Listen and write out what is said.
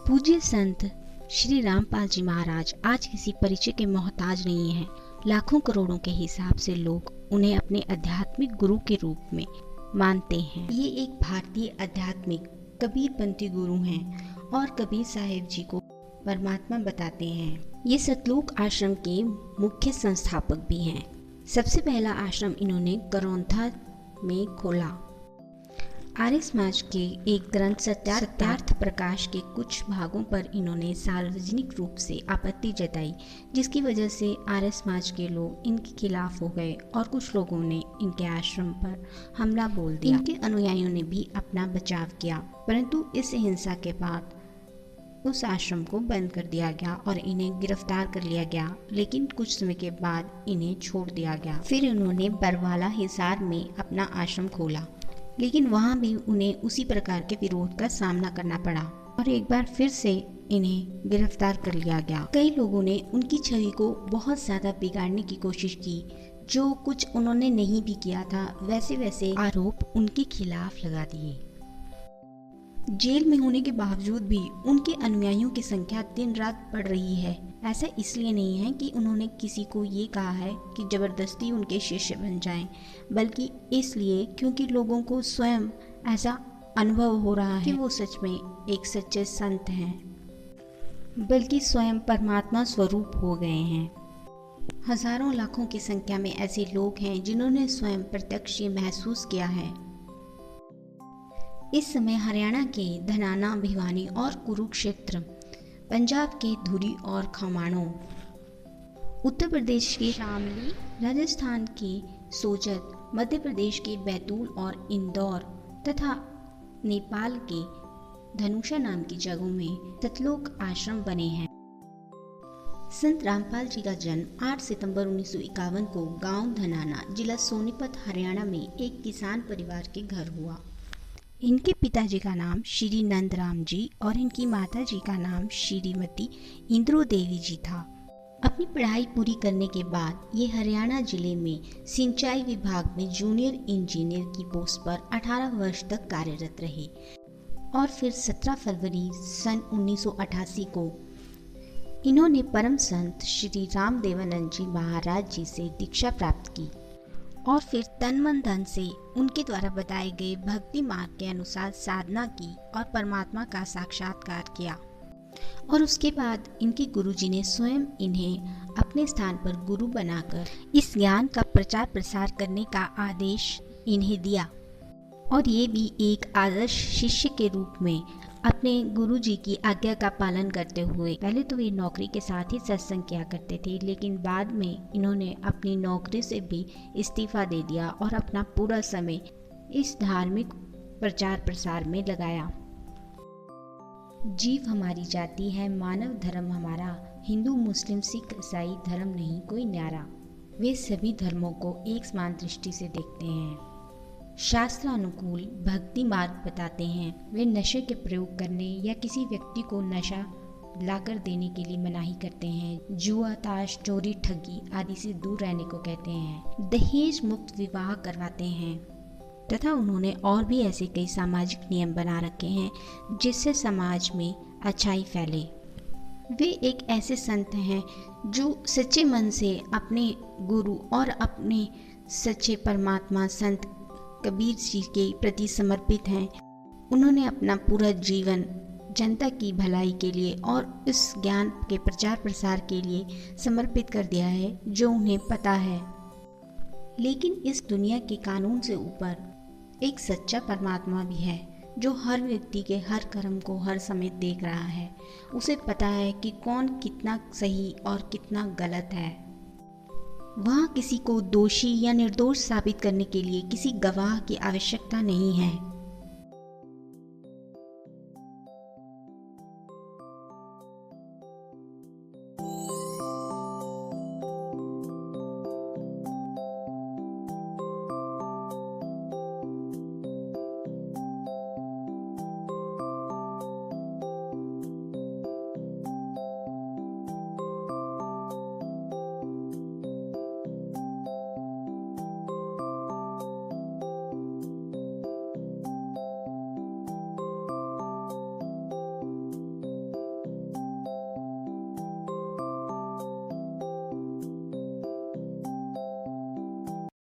पूज्य संत श्री रामपाल जी महाराज आज किसी परिचय के मोहताज नहीं हैं। लाखों करोड़ों के हिसाब से लोग उन्हें अपने आध्यात्मिक गुरु के रूप में मानते हैं। ये एक भारतीय आध्यात्मिक कबीरपंथी गुरु हैं और कबीर साहिब जी को परमात्मा बताते हैं। ये सतलोक आश्रम के मुख्य संस्थापक भी हैं। सबसे पहला आश्रम इन्होंने करौंथा में खोला। आर्य समाज के एक ग्रंथ सत्यार्थ प्रकाश के कुछ भागों पर इन्होंने सार्वजनिक रूप से आपत्ति जताई, जिसकी वजह से आर्य समाज के लोग इनके खिलाफ हो गए और कुछ लोगों ने इनके आश्रम पर हमला बोल दिया। इनके अनुयायियों ने भी अपना बचाव किया, परंतु इस हिंसा के बाद उस आश्रम को बंद कर दिया गया और इन्हें गिरफ्तार कर लिया गया, लेकिन कुछ समय के बाद इन्हें छोड़ दिया गया। फिर इन्होंने बरवाला हिसार में अपना आश्रम खोला, लेकिन वहाँ भी उन्हें उसी प्रकार के विरोध का सामना करना पड़ा और एक बार फिर से इन्हें गिरफ्तार कर लिया गया। कई लोगों ने उनकी छवि को बहुत ज़्यादा बिगाड़ने की कोशिश की, जो कुछ उन्होंने नहीं भी किया था वैसे वैसे आरोप उनके खिलाफ लगा दिए। जेल में होने के बावजूद भी उनके अनुयायियों की संख्या दिन रात बढ़ रही है। ऐसा इसलिए नहीं है कि उन्होंने किसी को ये कहा है कि जबरदस्ती उनके शिष्य बन जाएं, बल्कि इसलिए क्योंकि लोगों को स्वयं ऐसा अनुभव हो रहा है कि वो सच में एक सच्चे संत हैं, बल्कि स्वयं परमात्मा स्वरूप हो गए हैं। हजारों लाखों की संख्या में ऐसे लोग हैं जिन्होंने स्वयं प्रत्यक्ष ये महसूस किया है। इस समय हरियाणा के धनाना, भिवानी और कुरुक्षेत्र, पंजाब के धुरी और खमाणों, उत्तर प्रदेश के शामली, राजस्थान के सोजत, मध्य प्रदेश के बैतूल और इंदौर तथा नेपाल के धनुषा नाम की जगहों में सतलोक आश्रम बने हैं। संत रामपाल जी का जन्म 8 सितंबर 1951 को गांव धनाना, जिला सोनीपत, हरियाणा में एक किसान परिवार के घर हुआ। इनके पिताजी का नाम श्री नंदराम जी और इनकी माता जी का नाम श्रीमती इंद्रो देवी जी था। अपनी पढ़ाई पूरी करने के बाद ये हरियाणा जिले में सिंचाई विभाग में जूनियर इंजीनियर की पोस्ट पर 18 वर्ष तक कार्यरत रहे और फिर 17 फरवरी सन 1988 को इन्होंने परम संत श्री रामदेवानंद जी महाराज जी से दीक्षा प्राप्त की और फिर तन मन धन से उनके द्वारा बताए गए भक्ति मार्ग के अनुसार साधना की और परमात्मा का साक्षात्कार किया। और उसके बाद इनके गुरुजी ने स्वयं इन्हें अपने स्थान पर गुरु बनाकर इस ज्ञान का प्रचार प्रसार करने का आदेश इन्हें दिया और ये भी एक आदर्श शिष्य के रूप में अपने गुरुजी की आज्ञा का पालन करते हुए, पहले तो ये नौकरी के साथ ही सत्संग किया करते थे, लेकिन बाद में इन्होंने अपनी नौकरी से भी इस्तीफा दे दिया और अपना पूरा समय इस धार्मिक प्रचार प्रसार में लगाया। जीव हमारी जाति है, मानव धर्म हमारा, हिंदू मुस्लिम सिख ईसाई धर्म नहीं कोई न्यारा। वे सभी धर्मों को एक समान दृष्टि से देखते हैं, शास्त्र अनुकूल भक्ति मार्ग बताते हैं। वे नशे के प्रयोग करने या किसी व्यक्ति को नशा लाकर देने के लिए मनाही करते हैं। जुआ, ताश, चोरी, ठगी आदि से दूर रहने को कहते हैं। दहेज मुक्त विवाह करवाते हैं तथा उन्होंने और भी ऐसे कई सामाजिक नियम बना रखे हैं जिससे समाज में अच्छाई फैले। वे एक ऐसे संत हैं जो सच्चे मन से अपने गुरु और अपने सच्चे परमात्मा संत कबीर जी के प्रति समर्पित हैं। उन्होंने अपना पूरा जीवन जनता की भलाई के लिए और इस ज्ञान के प्रचार प्रसार के लिए समर्पित कर दिया है जो उन्हें पता है। लेकिन इस दुनिया के कानून से ऊपर एक सच्चा परमात्मा भी है जो हर व्यक्ति के हर कर्म को हर समय देख रहा है। उसे पता है कि कौन कितना सही और कितना गलत है। वहाँ किसी को दोषी या निर्दोष साबित करने के लिए किसी गवाह की आवश्यकता नहीं है।